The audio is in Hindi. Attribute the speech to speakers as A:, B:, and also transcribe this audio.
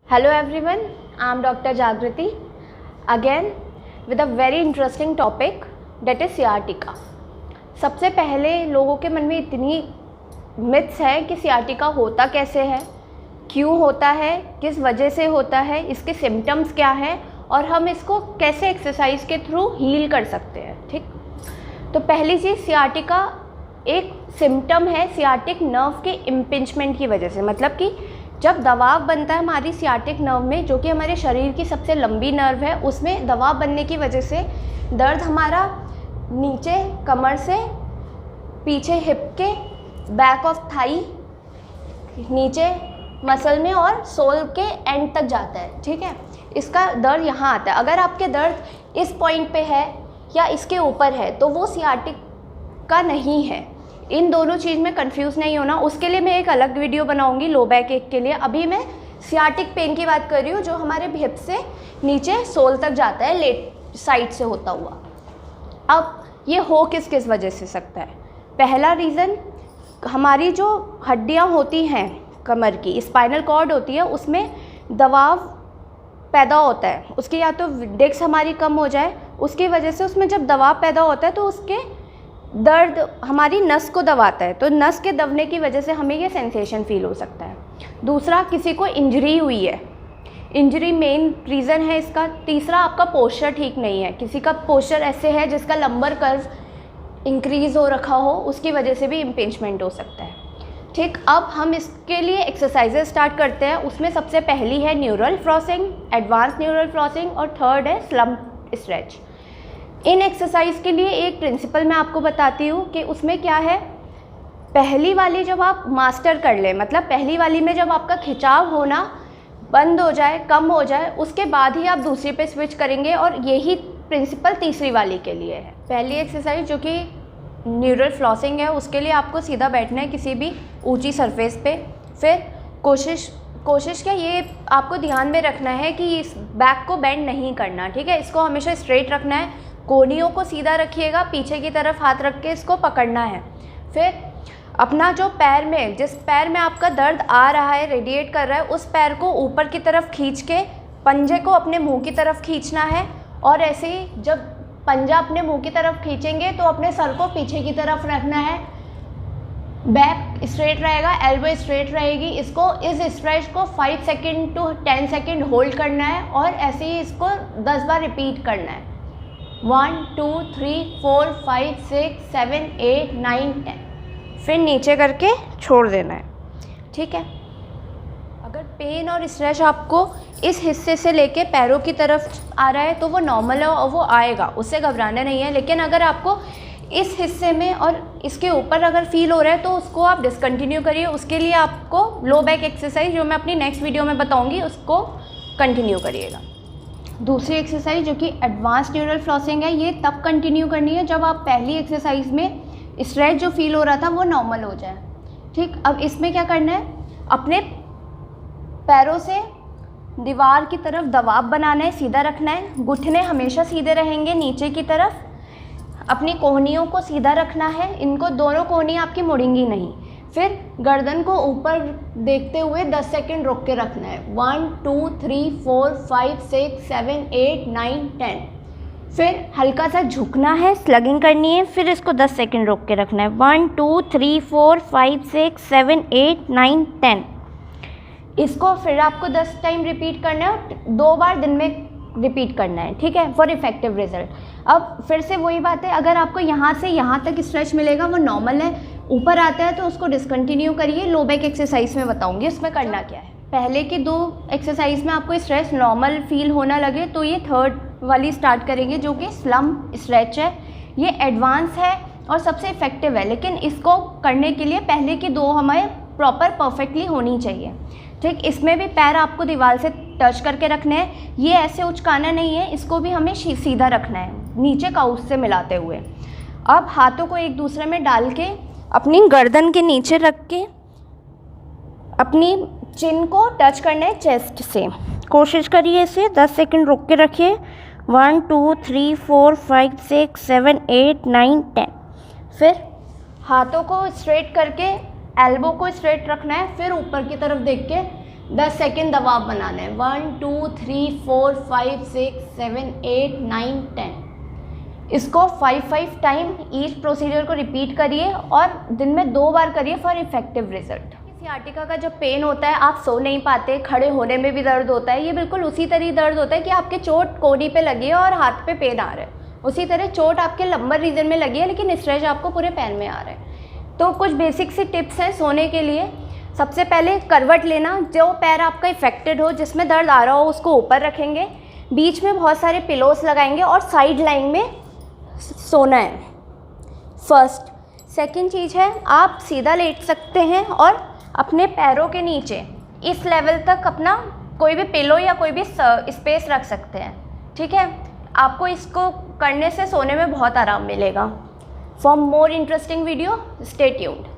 A: Hello everyone, I am Dr. Jagriti again with a very interesting topic that is sciatica. सबसे पहले लोगों के मन में इतनी मिथ्स है कि sciatica होता कैसे है, क्यों होता है, किस वजह से होता है, इसके सिम्टम्स क्या है और हम इसको कैसे एक्सरसाइज के थ्रू हील कर सकते हैं। ठीक, तो पहली चीज़ sciatica एक सिम्टम है सियाटिक नर्व के इम्पिंचमेंट की वजह से। मतलब कि जब दबाव बनता है हमारी सियाटिक नर्व में, जो कि हमारे शरीर की सबसे लंबी नर्व है, उसमें दबाव बनने की वजह से दर्द हमारा नीचे कमर से पीछे हिप के बैक ऑफ थाई नीचे मसल में और सोल के एंड तक जाता है। ठीक है, इसका दर्द यहाँ आता है। अगर आपके दर्द इस पॉइंट पे है या इसके ऊपर है तो वो सियाटिक का नहीं है। इन दोनों चीज़ में कंफ्यूज नहीं होना, उसके लिए मैं एक अलग वीडियो बनाऊंगी लो बैक एक के लिए। अभी मैं सियाटिक पेन की बात कर रही हूँ जो हमारे हिप से नीचे सोल तक जाता है, लेट साइड से होता हुआ। अब ये हो किस किस वजह से सकता है। पहला रीज़न, हमारी जो हड्डियाँ होती हैं कमर की, स्पाइनल कॉर्ड होती है, उसमें दबाव पैदा होता है। उसकी या तो डिस्क हमारी कम हो जाए, उसकी वजह से उसमें जब दबाव पैदा होता है तो उसके दर्द हमारी नस को दबाता है, तो नस के दबने की वजह से हमें ये सेंसेशन फील हो सकता है। दूसरा, किसी को इंजरी हुई है, इंजरी मेन रीज़न है इसका। तीसरा, आपका पोस्चर ठीक नहीं है, किसी का पोस्चर ऐसे है जिसका लंबर कर्व इंक्रीज़ हो रखा हो, उसकी वजह से भी इम्पिंचमेंट हो सकता है। ठीक, अब हम इसके लिए एक्सरसाइजेज स्टार्ट करते हैं। उसमें सबसे पहली है neural flossing, advance neural flossing, और थर्ड है स्लम्प स्ट्रेच। इन एक्सरसाइज के लिए एक प्रिंसिपल मैं आपको बताती हूँ कि उसमें क्या है। पहली वाली जब आप मास्टर कर लें, मतलब पहली वाली में जब आपका खिंचाव होना बंद हो जाए, कम हो जाए, उसके बाद ही आप दूसरी पे स्विच करेंगे, और यही प्रिंसिपल तीसरी वाली के लिए है। पहली एक्सरसाइज जो कि न्यूरल फ्लॉसिंग है, उसके लिए आपको सीधा बैठना है किसी भी ऊंची सरफेस पे। फिर कोशिश क्या, ये आपको ध्यान में रखना है कि इस बैक को बेंड नहीं करना। ठीक है, इसको हमेशा स्ट्रेट रखना है, कोहनियों को सीधा रखिएगा, पीछे की तरफ हाथ रख के इसको पकड़ना है। फिर अपना जो पैर में, जिस पैर में आपका दर्द आ रहा है, रेडिएट कर रहा है, उस पैर को ऊपर की तरफ खींच के पंजे को अपने मुंह की तरफ खींचना है। और ऐसे ही जब पंजा अपने मुंह की तरफ खींचेंगे तो अपने सर को पीछे की तरफ रखना है, बैक स्ट्रेट रहेगा, एल्बो स्ट्रेट रहेगी। इसको, इस स्ट्रेच को 5 सेकेंड टू 10 सेकेंड होल्ड करना है, और ऐसे ही इसको 10 बार रिपीट करना है। 1 2 3 4 5 6 7 8 9 10, फिर नीचे करके छोड़ देना है। ठीक है, अगर पेन और स्ट्रेच आपको इस हिस्से से लेके पैरों की तरफ आ रहा है तो वो नॉर्मल है और वो आएगा, उससे घबराना नहीं है। लेकिन अगर आपको इस हिस्से में और इसके ऊपर अगर फील हो रहा है तो उसको आप डिसकंटिन्यू करिए। उसके लिए आपको लो बैक एक्सरसाइज, जो मैं अपनी नेक्स्ट वीडियो में बताऊँगी, उसको कंटिन्यू करिएगा। दूसरी एक्सरसाइज जो कि एडवांस न्यूरल फ्लॉसिंग है, ये तब कंटिन्यू करनी है जब आप पहली एक्सरसाइज में स्ट्रेच जो फील हो रहा था वो नॉर्मल हो जाए। ठीक, अब इसमें क्या करना है, अपने पैरों से दीवार की तरफ दबाव बनाना है, सीधा रखना है, घुटने हमेशा सीधे रहेंगे नीचे की तरफ, अपनी कोहनियों को सीधा रखना है, इनको दोनों कोहनी आपकी मुड़ेंगी नहीं। फिर गर्दन को ऊपर देखते हुए 10 सेकेंड रोक के रखना है। 1 2 3 4 5 6 7 8 9 10। फिर हल्का सा झुकना है, स्लगिंग करनी है, फिर इसको 10 सेकेंड रोक के रखना है। 1 2 3 4 5 6 7 8 9 10। इसको फिर आपको 10 टाइम रिपीट करना है, 2 बार दिन में रिपीट करना है। ठीक है, फॉर इफेक्टिव रिजल्ट। अब फिर से वही बात है, अगर आपको यहाँ से यहाँ तक स्ट्रेच मिलेगा वो नॉर्मल है, ऊपर आता है तो उसको डिसकंटिन्यू करिए। लो बैक एक्सरसाइज में बताऊंगी उसमें करना क्या है। पहले की 2 एक्सरसाइज में आपको स्ट्रेच नॉर्मल फील होना लगे तो ये थर्ड वाली स्टार्ट करेंगे जो कि स्लम्प स्ट्रेच है। ये एडवांस है और सबसे इफेक्टिव है, लेकिन इसको करने के लिए पहले की 2 हमें प्रॉपर परफेक्टली होनी चाहिए। ठीक, इसमें भी पैर आपको दीवार से टच करके रखने हैं, ये ऐसे उचकाना नहीं है, इसको भी हमें सीधा रखना है नीचे काउच से मिलाते हुए। अब हाथों को एक दूसरे में डाल के अपनी गर्दन के नीचे रख के अपनी चिन को टच करना है चेस्ट से। कोशिश करिए इसे 10 सेकेंड रुक के रखिए। 1 2 3 4 5 6 7 8 9 10। फिर हाथों को स्ट्रेट करके एल्बो को स्ट्रेट रखना है, फिर ऊपर की तरफ देख के 10 सेकेंड दबाव बनाना है। 1 2 3 4 5 6 7 8 9 10। इसको 5 टाइम ईच प्रोसीजर को रिपीट करिए और दिन में 2 बार करिए फॉर इफेक्टिव रिजल्ट। सियाटिका का जो पेन होता है, आप सो नहीं पाते, खड़े होने में भी दर्द होता है, ये बिल्कुल उसी तरह दर्द होता है कि आपके चोट कोहनी पे लगी है और हाथ पे पेन आ रहा है। उसी तरह चोट आपके लंबर रीजन में लगी है लेकिन स्ट्रेच आपको पूरे पैर में आ रहा है। तो कुछ बेसिक सी टिप्स हैं सोने के लिए। सबसे पहले करवट लेना, जो पैर आपका इफेक्टेड हो, जिसमें दर्द आ रहा हो, उसको ऊपर रखेंगे, बीच में बहुत सारे पिलोस लगाएंगे और साइड लाइन में सोना है फर्स्ट। सेकंड चीज़ है, आप सीधा लेट सकते हैं और अपने पैरों के नीचे इस लेवल तक अपना कोई भी पिलो या कोई भी स्पेस रख सकते हैं, ठीक है। आपको इसको करने से सोने में बहुत आराम मिलेगा। For more interesting video stay tuned.